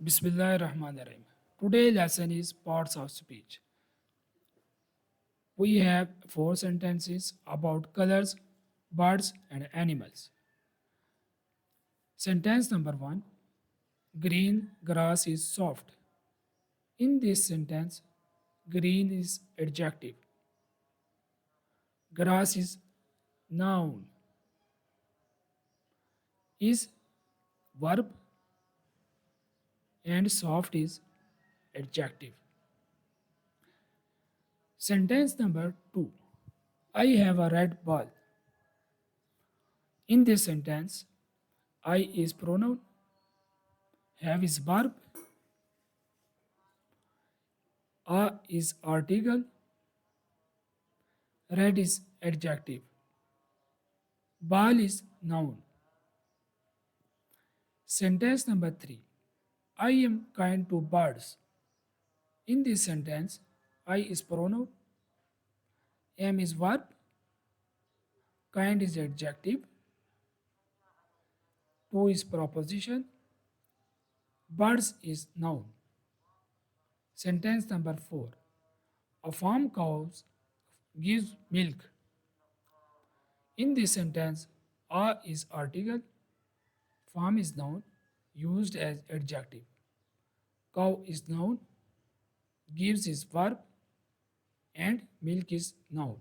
Bismillahirrahmanirrahim. Today lesson is parts of speech. We have four sentences about colors, birds and animals. Sentence number 1. Green grass is soft. In this sentence, green is adjective. Grass is noun. Is verb and soft is adjective. Sentence number 2. I have a red ball. In this sentence, I is pronoun, have is verb, a is article, red is adjective, ball is noun. Sentence number 3. I am kind to birds. In this sentence, I is pronoun, am is verb, kind is adjective, to is proposition, birds is noun. Sentence number 4. A farm cow gives milk. In this sentence, a is article, farm is noun, used as adjective. Cow is noun, gives is verb, and milk is noun.